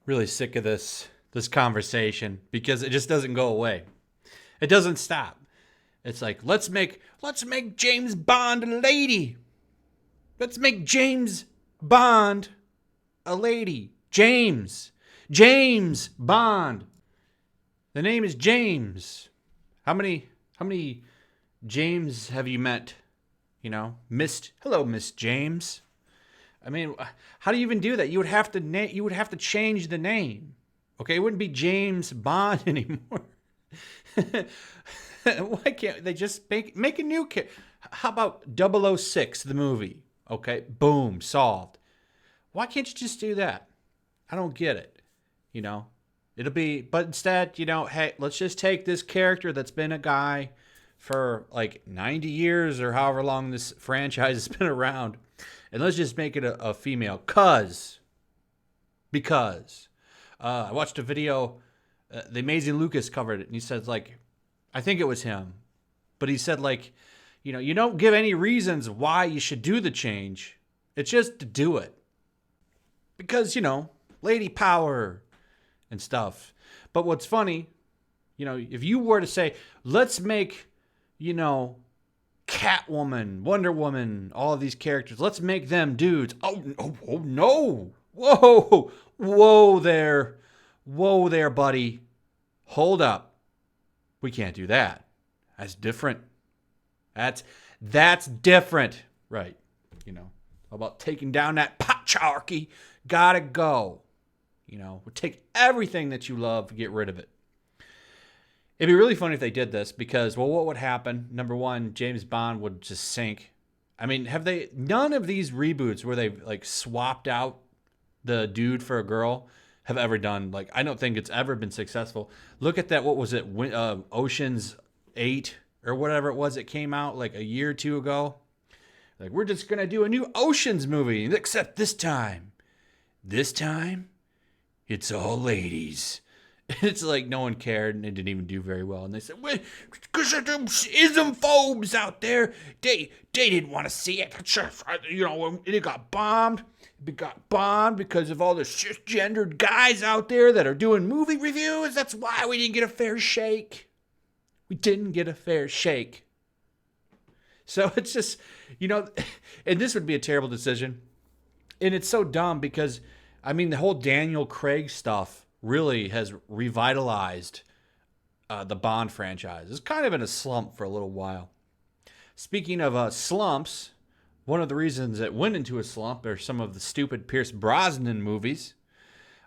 Really sick of this conversation because it just doesn't go away. It doesn't stop. It's like let's make James Bond a lady. Let's make James Bond a lady. James Bond. The name is James. How many James have you met? Hello, Miss James. I mean, how do you even do that? You would have to change the name. Okay, it wouldn't be James Bond anymore. Why can't they just make a new character? How about 006, the movie? Okay, boom, solved. Why can't you just do that? I don't get it. You know, but instead, hey, let's just take this character that's been a guy for like 90 years or however long this franchise has been around, and let's just make it a female. Because I watched a video. The Amazing Lucas covered it, and he said, like, I think it was him, but he said, like, you don't give any reasons why you should do the change. It's just to do it. Because, lady power and stuff. But what's funny, if you were to say, let's make, Catwoman, Wonder Woman, all of these characters, let's make them dudes. Oh no. Whoa there, buddy. Hold up. We can't do that. That's different. That's different. Right. About taking down that patriarchy. Gotta go. We'll take everything that you love, get rid of it. It'd be really funny if they did this because, well, what would happen? Number one, James Bond would just sink. I mean, none of these reboots where they've like swapped out the dude for a girl have ever done. Like, I don't think it's ever been successful. Look at that. What was it? Ocean's 8 or whatever it was. It came out like a year or two ago. Like, we're just going to do a new Ocean's movie, except this time, it's all ladies. It's like no one cared and it didn't even do very well. And they said, well, because of them ismphobes out there, they didn't want to see it. It got bombed. It got bombed because of all the cisgendered guys out there that are doing movie reviews. That's why we didn't get a fair shake. We didn't get a fair shake. So it's just, and this would be a terrible decision. And it's so dumb because, I mean, the whole Daniel Craig stuff really has revitalized the Bond franchise. It's kind of in a slump for a little while. Speaking of slumps, one of the reasons it went into a slump are some of the stupid Piers Brosnan movies.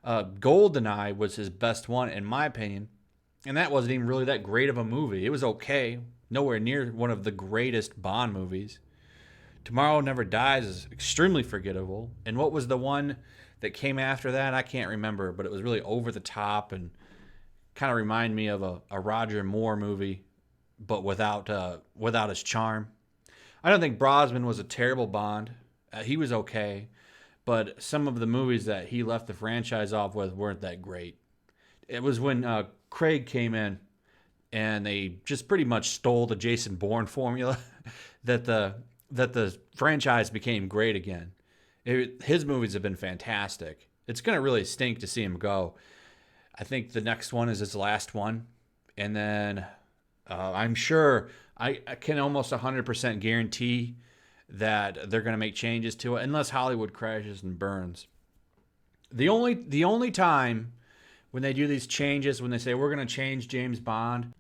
GoldenEye was his best one, in my opinion. And that wasn't even really that great of a movie. It was okay. Nowhere near one of the greatest Bond movies. Tomorrow Never Dies is extremely forgettable. And what was the one that came after that? I can't remember, but it was really over the top and kind of reminded me of a Roger Moore movie, but without his charm. I don't think Brosnan was a terrible Bond. He was okay, but some of the movies that he left the franchise off with weren't that great. It was when Craig came in and they just pretty much stole the Jason Bourne formula that the franchise became great again. His movies have been fantastic. It's going to really stink to see him go. I think the next one is his last one. And then I'm sure I can almost 100% guarantee that they're going to make changes to it unless Hollywood crashes and burns. The only time when they do these changes, when they say we're going to change James Bond,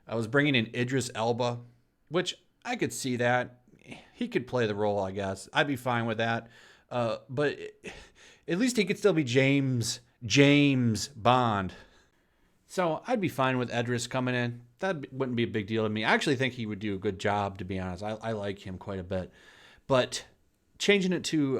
I was bringing in Idris Elba, which I could see that. He could play the role, I guess. I'd be fine with that. But at least he could still be James Bond. So I'd be fine with Idris coming in. That wouldn't be a big deal to me. I actually think he would do a good job, to be honest. I like him quite a bit. But changing it to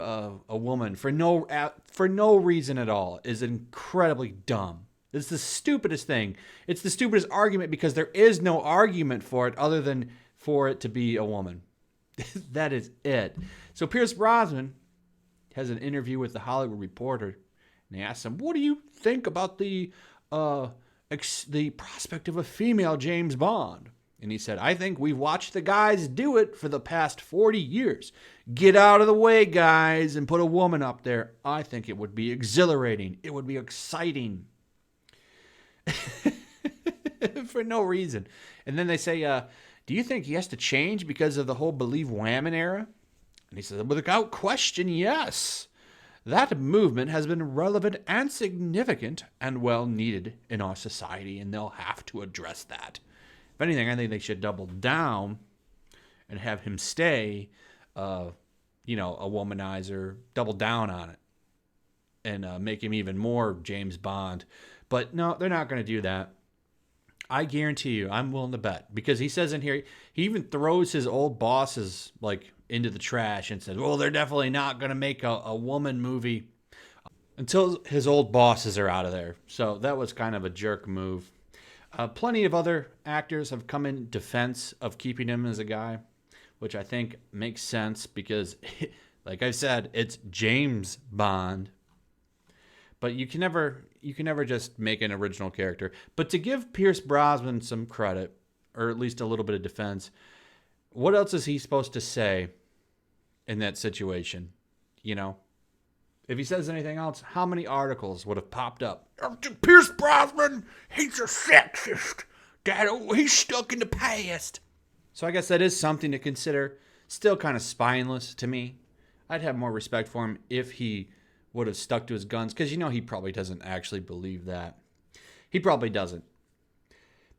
a woman for no reason at all is incredibly dumb. It's the stupidest thing. It's the stupidest argument because there is no argument for it other than for it to be a woman. That is it. So Piers Brosnan has an interview with the Hollywood Reporter, and they asked him, "What do you think about the prospect of a female James Bond?" And he said, I think we've watched the guys do it for the past 40 years. Get out of the way, guys, and put a woman up there. I think it would be exhilarating. It would be exciting. For no reason. And then they say, do you think he has to change because of the whole Believe Women era? And he says, without question, yes. That movement has been relevant and significant and well needed in our society, and they'll have to address that. If anything, I think they should double down and have him stay, a womanizer, double down on it, and make him even more James Bond. But no, they're not going to do that. I guarantee you, I'm willing to bet. Because he says in here, he even throws his old bosses into the trash and says, well, they're definitely not going to make a woman movie until his old bosses are out of there. So that was kind of a jerk move. Plenty of other actors have come in defense of keeping him as a guy, which I think makes sense because, like I said, it's James Bond. But you can never just make an original character. But to give Piers Brosnan some credit, or at least a little bit of defense, what else is he supposed to say in that situation? If he says anything else, how many articles would have popped up? Piers Brosnan, he's a sexist. He's stuck in the past. So I guess that is something to consider. Still kind of spineless to me. I'd have more respect for him if he would have stuck to his guns, because he probably doesn't actually believe that. He probably doesn't.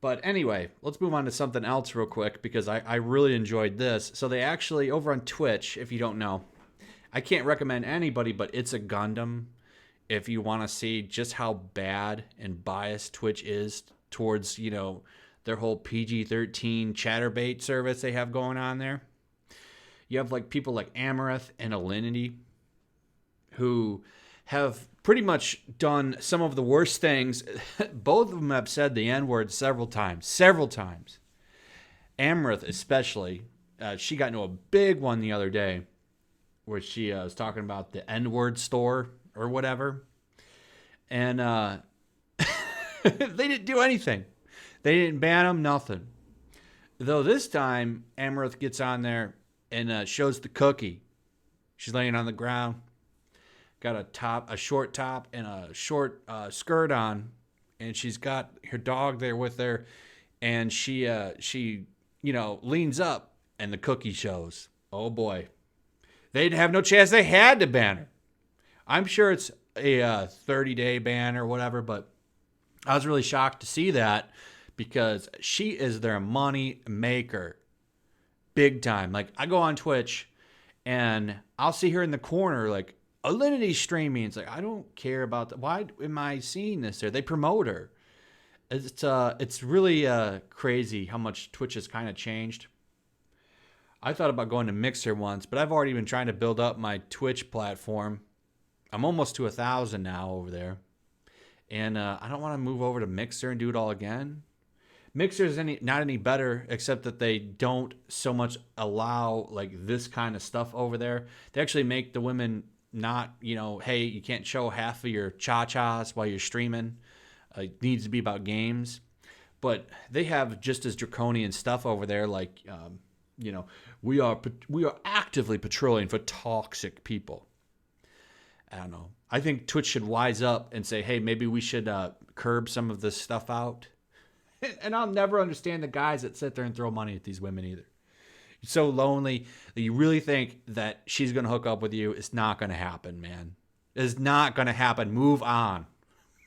But anyway, let's move on to something else real quick, because I really enjoyed this. So they actually, over on Twitch, if you don't know, I can't recommend anybody, but It's a Gundam, if you want to see just how bad and biased Twitch is towards, their whole PG-13 chatterbait service they have going on there. You have people like Amaranth and Alinity, who have pretty much done some of the worst things. Both of them have said the N-word several times. Amaranth especially, she got into a big one the other day where she was talking about the N-word store or whatever. And they didn't do anything. They didn't ban them, nothing. Though this time, Amaranth gets on there and shows the cookie. She's laying on the ground. Got a short top and a short skirt on, and she's got her dog there with her, and she leans up, and the cookie shows. Oh boy, they'd have no chance. They had to ban her. I'm sure it's a 30-day ban or whatever, but I was really shocked to see that because she is their money maker, big time. I go on Twitch, and I'll see her in the corner Alinity streaming. It's I don't care about that. Why am I seeing this there? They promote her. It's really crazy how much Twitch has kind of changed. I thought about going to Mixer once, but I've already been trying to build up my Twitch platform. I'm almost to 1,000 now over there. And I don't want to move over to Mixer and do it all again. Mixer's not any better, except that they don't so much allow this kind of stuff over there. They actually make the women not, hey, you can't show half of your cha-chas while you're streaming. It needs to be about games. But they have just as draconian stuff over there, we are actively patrolling for toxic people. I don't know. I think Twitch should wise up and say, hey, maybe we should curb some of this stuff out. And I'll never understand the guys that sit there and throw money at these women either. You're so lonely that you really think that she's going to hook up with you. It's not going to happen, man. It's not going to happen. Move on.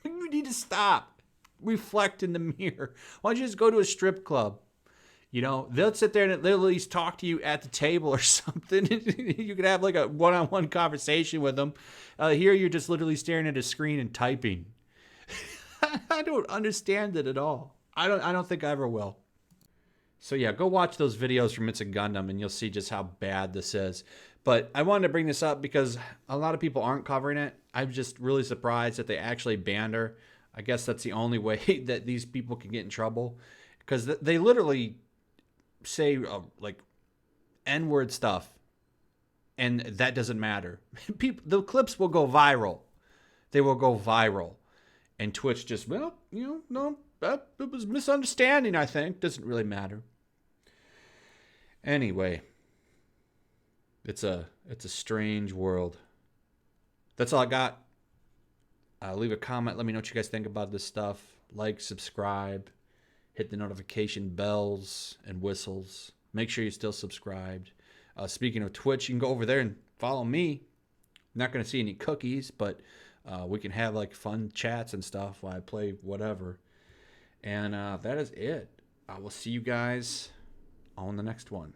You need to stop. Reflect in the mirror. Why don't you just go to a strip club? They'll sit there and they'll at least talk to you at the table or something. You could have a one-on-one conversation with them. Here you're just literally staring at a screen and typing. I don't understand it at all. I don't think I ever will. So yeah, go watch those videos from It's a Gundam and you'll see just how bad this is. But I wanted to bring this up because a lot of people aren't covering it. I'm just really surprised that they actually banned her. I guess that's the only way that these people can get in trouble. Because they literally say N-word stuff. And that doesn't matter. The clips will go viral. They will go viral. And Twitch just, no, it was misunderstanding, I think. Doesn't really matter. Anyway, it's a strange world. That's all I got. Leave a comment. Let me know what you guys think about this stuff. Like, subscribe, hit the notification bells and whistles. Make sure you're still subscribed. Speaking of Twitch, you can go over there and follow me. Not going to see any cookies, but we can have like fun chats and stuff while I play whatever. And that is it. I will see you guys on the next one.